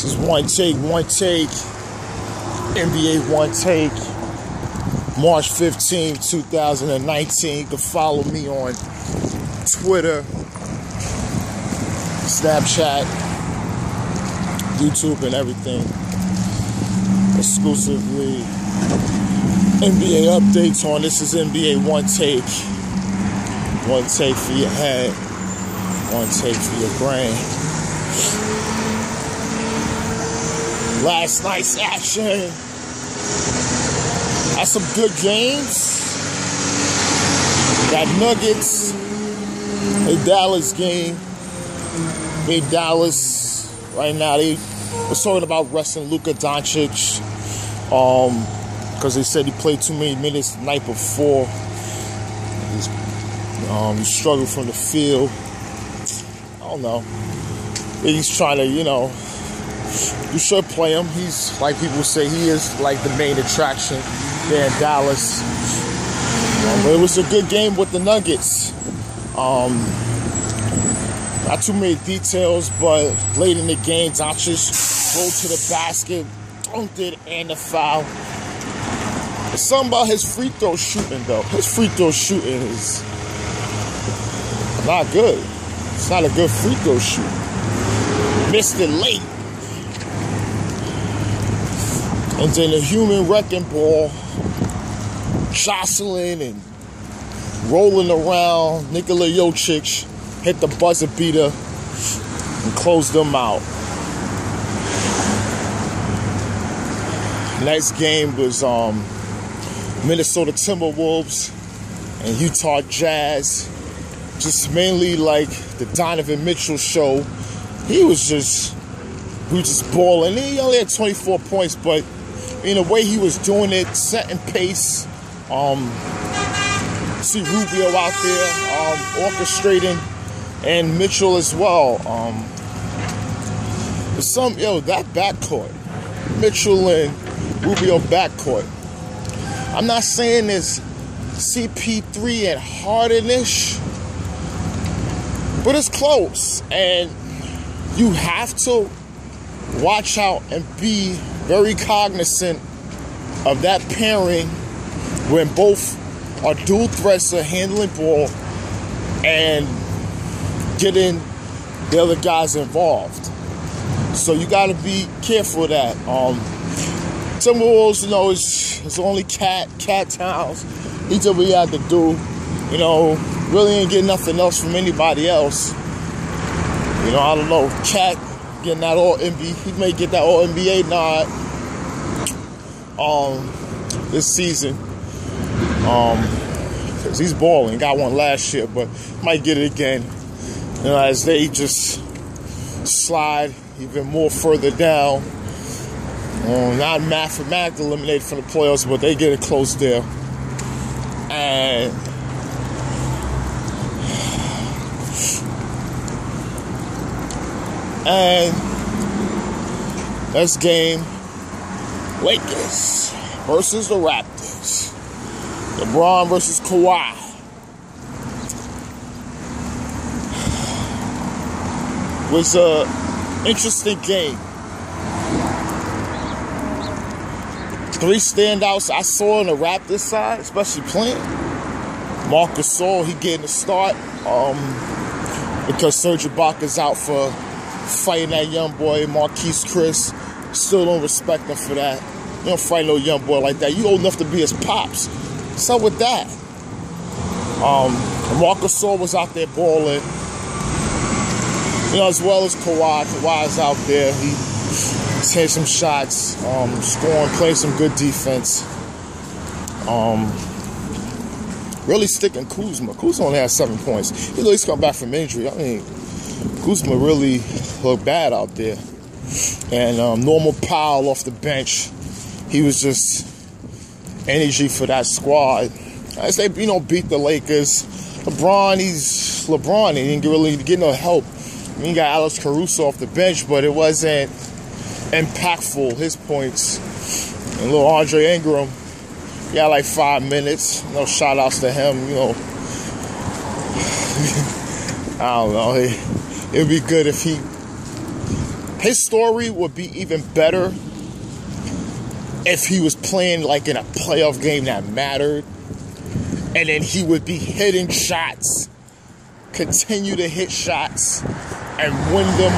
This is Onetake, NBA Onetake, March 15, 2019. You can follow me on Twitter, Snapchat, YouTube, and everything. Exclusively NBA updates on this is NBA Onetake. Onetake for your head, Onetake for your brain. Last night's action. Had some good games. Got Nuggets. A Dallas game. Made Dallas right now. They was talking about resting Luka Doncic. Because they said he played too many minutes the night before. He struggled from the field. I don't know. He's trying to, you should play him. He's, like people say, he is like the main attraction there in Dallas. But it was a good game with the Nuggets. Not too many details, but late in the game, Doncic rolled to the basket, dunked it, and the foul. There's something about his free throw shooting, though. His free throw shooting is not good. It's not a good free throw shoot. Missed it late. And then the human wrecking ball, jostling and rolling around. Nikola Jokic hit the buzzer beater and closed them out. Next game was Minnesota Timberwolves and Utah Jazz. Just mainly like the Donovan Mitchell show. He was just balling. He only had 24 points, but in the way he was doing it, setting pace. See Rubio out there orchestrating, and Mitchell as well. That backcourt, Mitchell and Rubio backcourt. I'm not saying it's CP3 and Harden-ish, but it's close, and you have to watch out and be very cognizant of that pairing when both are dual threats of handling ball and getting the other guys involved. So you got to be careful of that. Timberwolves, it's only Cat Towns. He did what he had to do. Really ain't getting nothing else from anybody else. I don't know. Cat getting that All-NBA. He may get that All-NBA nod this season. Because he's balling. Got one last year, but might get it again. As they just slide even more further down. Not mathematically eliminated from the playoffs, but they get it close there. And next game, Lakers versus the Raptors. Lebron versus Kawhi. Was an interesting game. 3 standouts I saw on the Raptors side, especially playing. Marcus Gasol, he getting the start because Serge Ibaka's out for fighting that young boy, Marquise Chris. Still don't respect him for that. You don't fight no young boy like that. You old enough to be his pops. What's up with that? Marcus Gasol was out there balling. As well as Kawhi. Kawhi's out there. He's hitting some shots, scoring, playing some good defense. Really sticking Kuzma. Kuzma only had 7 points. He's come back from injury. Kuzma really looked bad out there. And Normal Powell off the bench. He was just energy for that squad. As they, beat the Lakers. LeBron. He didn't really get no help. He got Alex Caruso off the bench, but it wasn't impactful, his points. And little Andre Ingram, he had like 5 minutes. Shout outs to him, I don't know. It'd be good if he His story would be even better if he was playing like in a playoff game that mattered. And then he would be hitting shots, continue to hit shots, and win them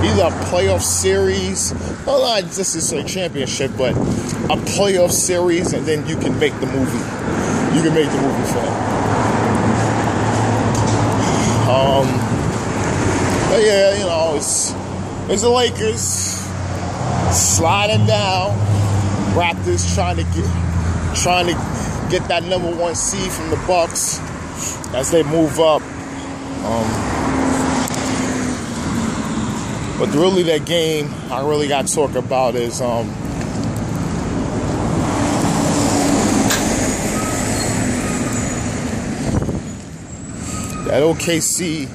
either a playoff series, well, not necessarily a championship, but a playoff series, and then you can make the movie. You can make the movie for him. But yeah, you know, it's the Lakers sliding down. Raptors trying to get that number 1 seed from the Bucks as they move up. But really, that game I really got to talk about is that OKC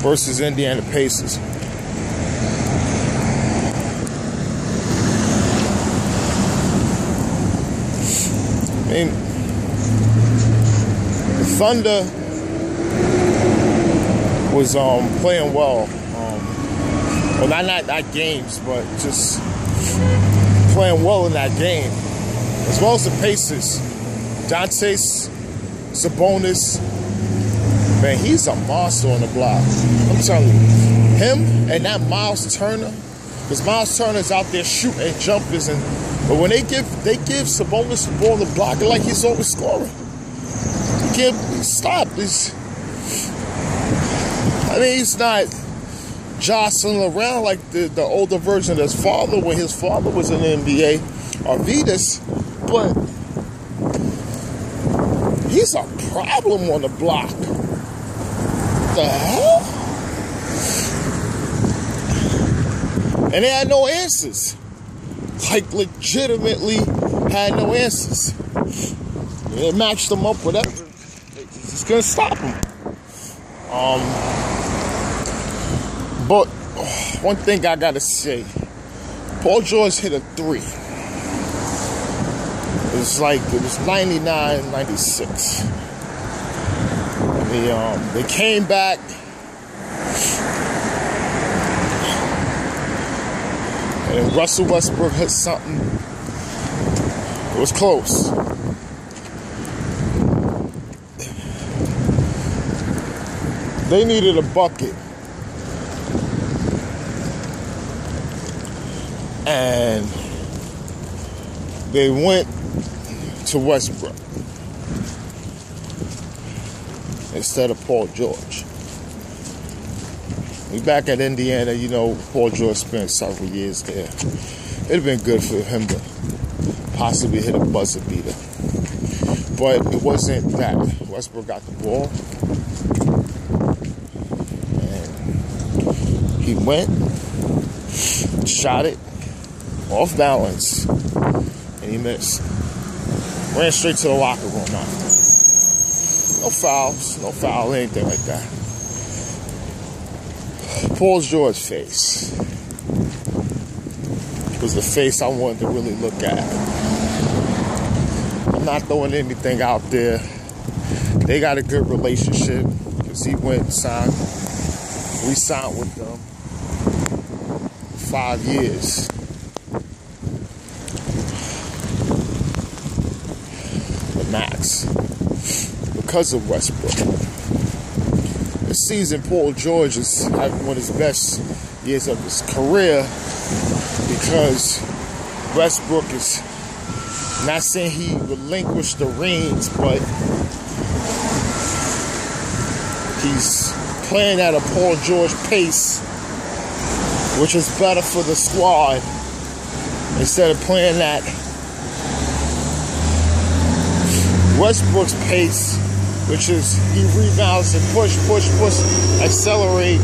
versus Indiana Pacers. I mean, the Thunder was playing well. Well, not games, but just playing well in that game. As well as the Pacers. Sabonis, man, he's a monster on the block. I'm telling you. Him and that Miles Turner, because Miles Turner's out there shooting jumpers, but when they give Sabonis the ball on the block, like he's always scoring. He can't stop. He's not jostling around like the older version of his father, when his father was in the NBA, Arvidas, but he's a problem on the block. The hell? And they had no answers. Like, legitimately had no answers. They matched them up, whatever. They just couldn't stop him. But one thing I gotta say, Paul George hit a 3. It was 99, 96. They came back. And Russell Westbrook hit something. It was close. They needed a bucket. And they went to Westbrook instead of Paul George. We back at Indiana, you know, Paul George spent several years there. It'd have been good for him to possibly hit a buzzer beater. But it wasn't that. Westbrook got the ball. And he went, shot it, off balance, and he missed. Ran straight to the locker room after. No foul, anything like that. Paul George's face was the face I wanted to really look at. I'm not throwing anything out there. They got a good relationship because he went and signed. We signed with them for 5 years. The max. Because of Westbrook. This season, Paul George is having one of his best years of his career because Westbrook is, not saying he relinquished the reins, but he's playing at a Paul George pace, which is better for the squad, instead of playing at Westbrook's pace, which is he rebounds and push, accelerate.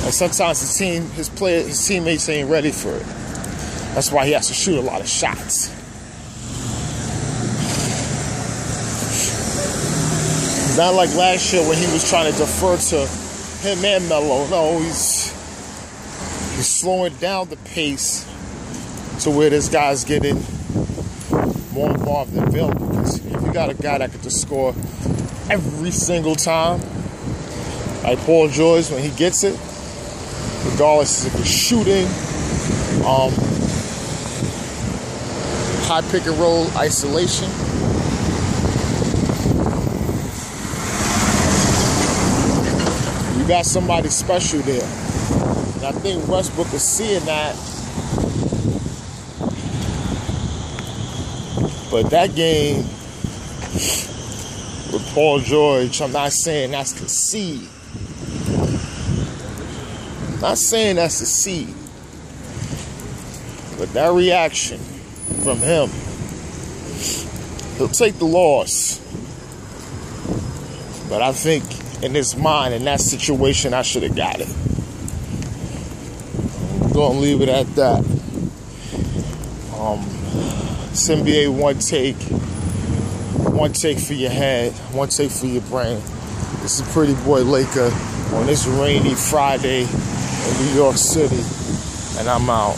And sometimes his teammates ain't ready for it. That's why he has to shoot a lot of shots. It's not like last year when he was trying to defer to him and Melo. No, he's slowing down the pace to where this guy's getting more involved than available. Because if you got a guy that could just score every single time, like Paul George, when he gets it, regardless if it's shooting, high pick and roll isolation. You got somebody special there. And I think Westbrook is seeing that. But that game with Paul George, I'm not saying that's concede. Not saying that's a seed. But that reaction from him, he'll take the loss. But I think in his mind, in that situation, I should have got it. I'm going to leave it at that. It's NBA one take for your head, one take for your brain. This is Pretty Boy Laker on this rainy Friday in New York City, and I'm out.